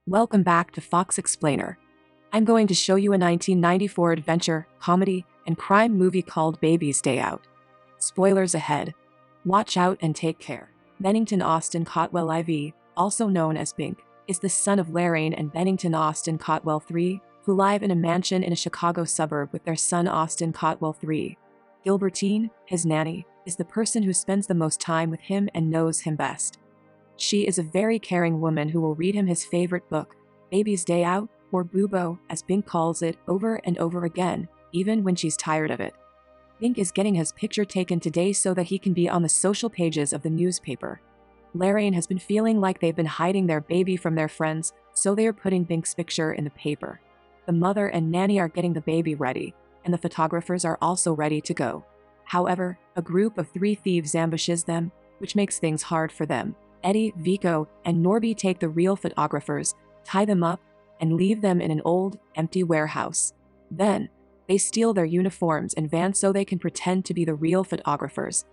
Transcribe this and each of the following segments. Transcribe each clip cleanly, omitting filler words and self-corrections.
Welcome back to Fox Explainer. I'm going to show you a 1994 adventure, comedy, and crime movie called Baby's Day Out. Spoilers ahead. Watch out and take care. Bennington Austin Cotwell IV, also known as Bink, is the son of Lorraine and Bennington Austin Cotwell III, who live in a mansion in a Chicago suburb with their son Austin Cotwell III. Gilbertine, his nanny, is the person who spends the most time with him and knows him best. She is a very caring woman who will read him his favorite book, Baby's Day Out, or Bubo, as Bink calls it, over and over again, even when she's tired of it. Bink is getting his picture taken today so that he can be on the social pages of the newspaper. Lorraine has been feeling like they've been hiding their baby from their friends, so they are putting Bink's picture in the paper. The mother and nanny are getting the baby ready, and the photographers are also ready to go. However, a group of 3 thieves ambushes them, which makes things hard for them. Eddie, Vico, and Norby take the real photographers, tie them up, and leave them in an old, empty warehouse. Then, they steal their uniforms and van so they can pretend to be the real photographers.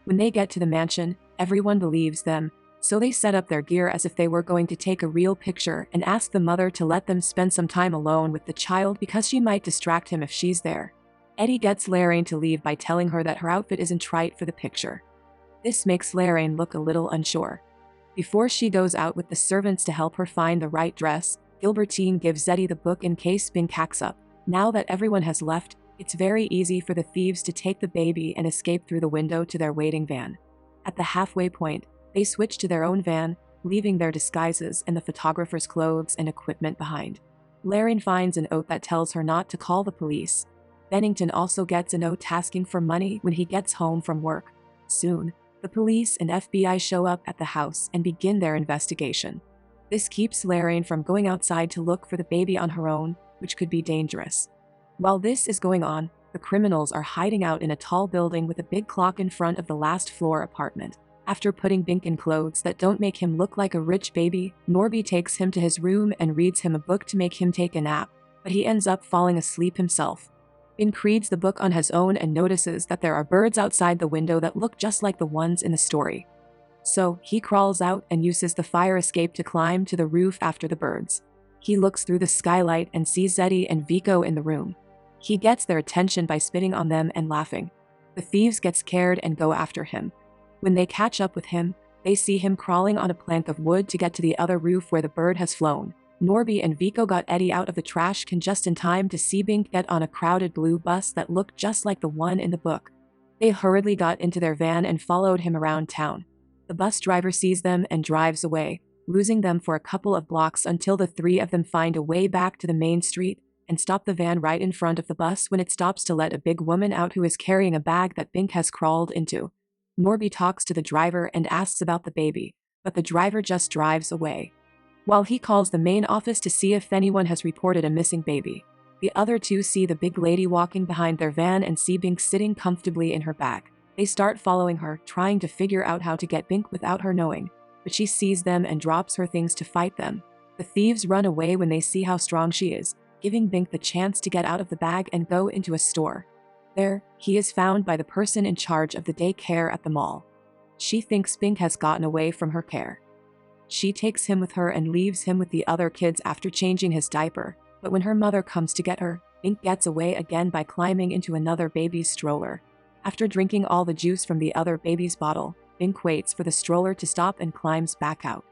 When they get to the mansion, everyone believes them, so they set up their gear as if they were going to take a real picture and ask the mother to let them spend some time alone with the child because she might distract him if she's there. Eddie gets Lorraine to leave by telling her that her outfit isn't right for the picture. This makes Lorraine look a little unsure. Before she goes out with the servants to help her find the right dress, Gilbertine gives Eddie the book in case Bink hacks up. Now that everyone has left, it's very easy for the thieves to take the baby and escape through the window to their waiting van. At the halfway point, they switch to their own van, leaving their disguises and the photographer's clothes and equipment behind. Lorraine finds an note that tells her not to call the police. Bennington also gets a note asking for money when he gets home from work. Soon, the police and FBI show up at the house and begin their investigation. This keeps Lorraine from going outside to look for the baby on her own, which could be dangerous. While this is going on, the criminals are hiding out in a tall building with a big clock in front of the last floor apartment. After putting Bink in clothes that don't make him look like a rich baby, Norby takes him to his room and reads him a book to make him take a nap, but he ends up falling asleep himself. Bink reads the book on his own and notices that there are birds outside the window that look just like the ones in the story. So, he crawls out and uses the fire escape to climb to the roof after the birds. He looks through the skylight and sees Eddie and Vico in the room. He gets their attention by spitting on them and laughing. The thieves get scared and go after him. When they catch up with him, they see him crawling on a plank of wood to get to the other roof where the bird has flown. Norby and Vico got Eddie out of the trash can just in time to see Bink get on a crowded blue bus that looked just like the one in the book. They hurriedly got into their van and followed him around town. The bus driver sees them and drives away, losing them for a couple of blocks until the 3 of them find a way back to the main street and stop the van right in front of the bus when it stops to let a big woman out who is carrying a bag that Bink has crawled into. Norby talks to the driver and asks about the baby, but the driver just drives away. While he calls the main office to see if anyone has reported a missing baby, the other 2 see the big lady walking behind their van and see Bink sitting comfortably in her bag. They start following her, trying to figure out how to get Bink without her knowing, but she sees them and drops her things to fight them. The thieves run away when they see how strong she is, giving Bink the chance to get out of the bag and go into a store. There, he is found by the person in charge of the daycare at the mall. She thinks Bink has gotten away from her care. She takes him with her and leaves him with the other kids after changing his diaper, but when her mother comes to get her, Bink gets away again by climbing into another baby's stroller. After drinking all the juice from the other baby's bottle, Bink waits for the stroller to stop and climbs back out.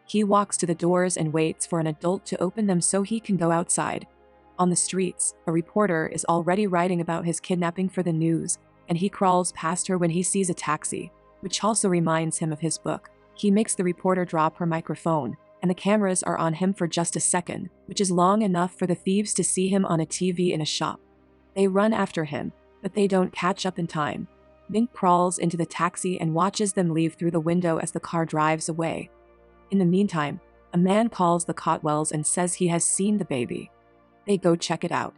He walks to the doors and waits for an adult to open them so he can go outside. On the streets, a reporter is already writing about his kidnapping for the news, and he crawls past her when he sees a taxi, which also reminds him of his book. He makes the reporter drop her microphone, and the cameras are on him for just a second, which is long enough for the thieves to see him on a TV in a shop. They run after him, but they don't catch up in time. Bink crawls into the taxi and watches them leave through the window as the car drives away. In the meantime, a man calls the Cotwells and says he has seen the baby. They go check it out.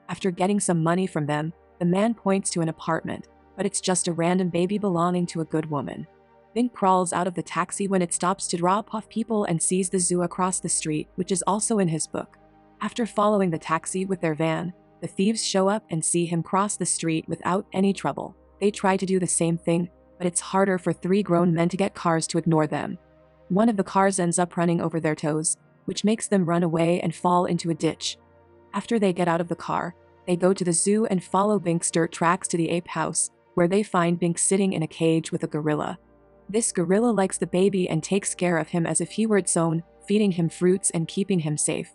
After getting some money from them, the man points to an apartment, but it's just a random baby belonging to a good woman. Bink crawls out of the taxi when it stops to drop off people and sees the zoo across the street, which is also in his book. After following the taxi with their van, the thieves show up and see him cross the street without any trouble. They try to do the same thing, but it's harder for 3 grown men to get cars to ignore them. One of the cars ends up running over their toes, which makes them run away and fall into a ditch. After they get out of the car, they go to the zoo and follow Bink's dirt tracks to the ape house, where they find Bink sitting in a cage with a gorilla. This gorilla likes the baby and takes care of him as if he were its own, feeding him fruits and keeping him safe.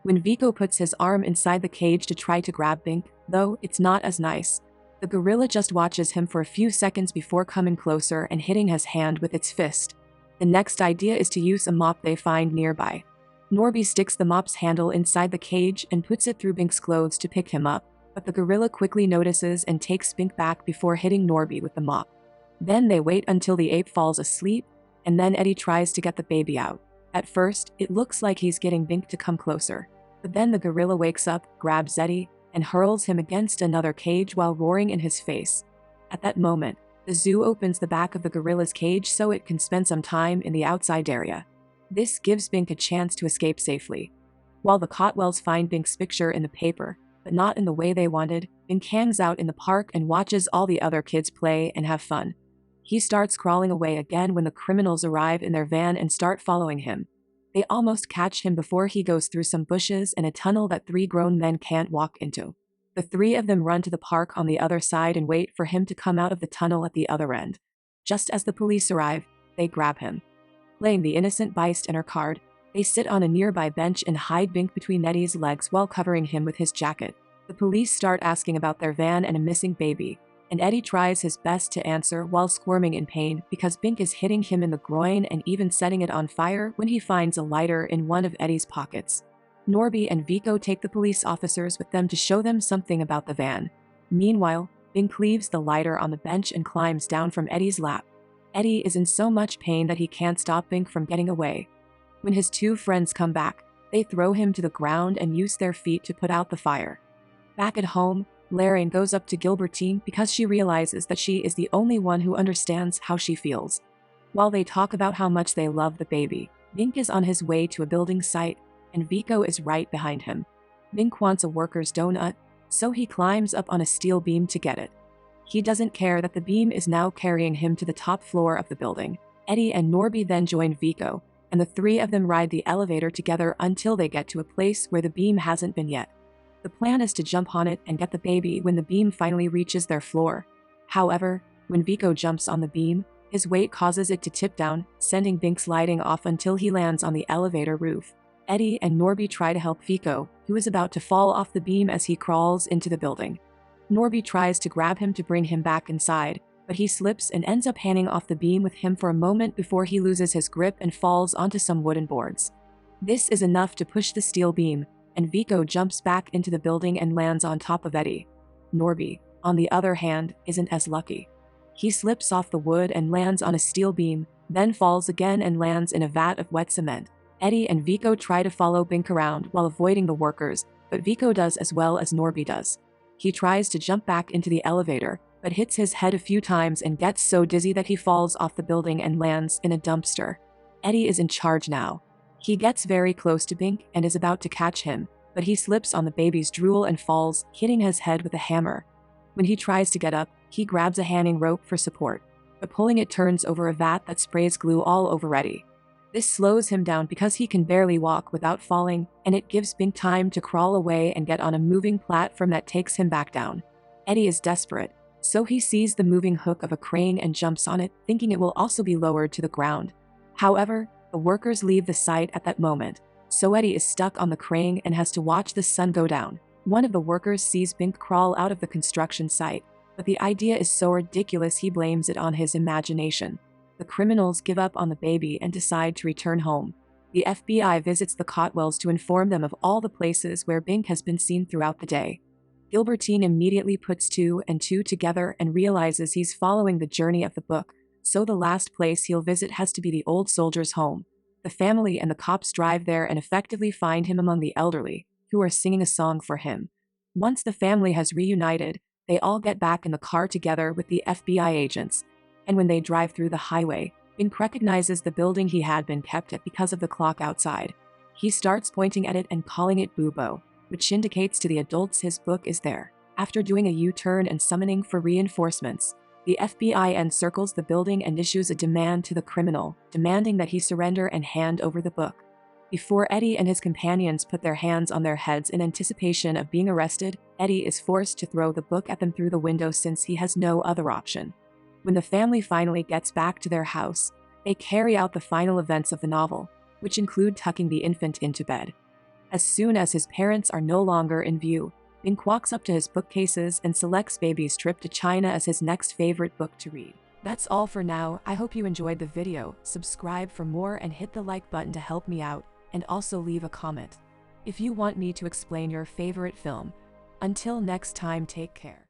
When Vico puts his arm inside the cage to try to grab Bink, though, it's not as nice. The gorilla just watches him for a few seconds before coming closer and hitting his hand with its fist. The next idea is to use a mop they find nearby. Norby sticks the mop's handle inside the cage and puts it through Bink's clothes to pick him up, but the gorilla quickly notices and takes Bink back before hitting Norby with the mop. Then they wait until the ape falls asleep, and then Eddie tries to get the baby out. At first, it looks like he's getting Bink to come closer, but then the gorilla wakes up, grabs Eddie, and hurls him against another cage while roaring in his face. At that moment, the zoo opens the back of the gorilla's cage so it can spend some time in the outside area. This gives Bink a chance to escape safely. While the Cotwells find Bink's picture in the paper, but not in the way they wanted, Bink hangs out in the park and watches all the other kids play and have fun. He starts crawling away again when the criminals arrive in their van and start following him. They almost catch him before he goes through some bushes and a tunnel that 3 grown men can't walk into. The 3 of them run to the park on the other side and wait for him to come out of the tunnel at the other end. Just as the police arrive, they grab him. Playing the innocent bystander card, they sit on a nearby bench and hide Bink between Eddie's legs while covering him with his jacket. The police start asking about their van and a missing baby, and Eddie tries his best to answer while squirming in pain because Bink is hitting him in the groin and even setting it on fire when he finds a lighter in one of Eddie's pockets. Norby and Vico take the police officers with them to show them something about the van. Meanwhile, Bink leaves the lighter on the bench and climbs down from Eddie's lap. Eddie is in so much pain that he can't stop Bink from getting away. When his 2 friends come back, they throw him to the ground and use their feet to put out the fire. Back at home, Lorraine goes up to Gilbertine because she realizes that she is the only one who understands how she feels. While they talk about how much they love the baby, Bink is on his way to a building site, and Vico is right behind him. Bink wants a worker's donut, so he climbs up on a steel beam to get it. He doesn't care that the beam is now carrying him to the top floor of the building. Eddie and Norby then join Vico, and the 3 of them ride the elevator together until they get to a place where the beam hasn't been yet. The plan is to jump on it and get the baby when the beam finally reaches their floor. However, when Vico jumps on the beam, his weight causes it to tip down, sending Bink sliding off until he lands on the elevator roof. Eddie and Norby try to help Vico, who is about to fall off the beam as he crawls into the building. Norby tries to grab him to bring him back inside, but he slips and ends up hanging off the beam with him for a moment before he loses his grip and falls onto some wooden boards. This is enough to push the steel beam, and Vico jumps back into the building and lands on top of Eddie. Norby, on the other hand, isn't as lucky. He slips off the wood and lands on a steel beam, then falls again and lands in a vat of wet cement. Eddie and Vico try to follow Bink around while avoiding the workers, but Vico does as well as Norby does. He tries to jump back into the elevator, but hits his head a few times and gets so dizzy that he falls off the building and lands in a dumpster. Eddie is in charge now. He gets very close to Bink and is about to catch him, but he slips on the baby's drool and falls, hitting his head with a hammer. When he tries to get up, he grabs a hanging rope for support, but pulling it turns over a vat that sprays glue all over Eddie. This slows him down because he can barely walk without falling, and it gives Bink time to crawl away and get on a moving platform that takes him back down. Eddie is desperate, so he sees the moving hook of a crane and jumps on it, thinking it will also be lowered to the ground. However, the workers leave the site at that moment, so Eddie is stuck on the crane and has to watch the sun go down. One of the workers sees Bink crawl out of the construction site, but the idea is so ridiculous he blames it on his imagination. The criminals give up on the baby and decide to return home. The FBI visits the Cotwells to inform them of all the places where Bink has been seen throughout the day. Gilbertine immediately puts 2 and 2 together and realizes he's following the journey of the book, so the last place he'll visit has to be the old soldier's home. The family and the cops drive there and effectively find him among the elderly, who are singing a song for him. Once the family has reunited, they all get back in the car together with the FBI agents, and when they drive through the highway, Bink recognizes the building he had been kept at because of the clock outside. He starts pointing at it and calling it Bubo, which indicates to the adults his book is there. After doing a U-turn and summoning for reinforcements, the FBI encircles the building and issues a demand to the criminal, demanding that he surrender and hand over the book. Before Eddie and his companions put their hands on their heads in anticipation of being arrested, Eddie is forced to throw the book at them through the window since he has no other option. When the family finally gets back to their house, they carry out the final events of the novel, which include tucking the infant into bed. As soon as his parents are no longer in view, Bink walks up to his bookcases and selects Baby's Trip to China as his next favorite book to read. That's all for now. I hope you enjoyed the video. Subscribe for more and hit the like button to help me out, and also leave a comment if you want me to explain your favorite film. Until next time, take care.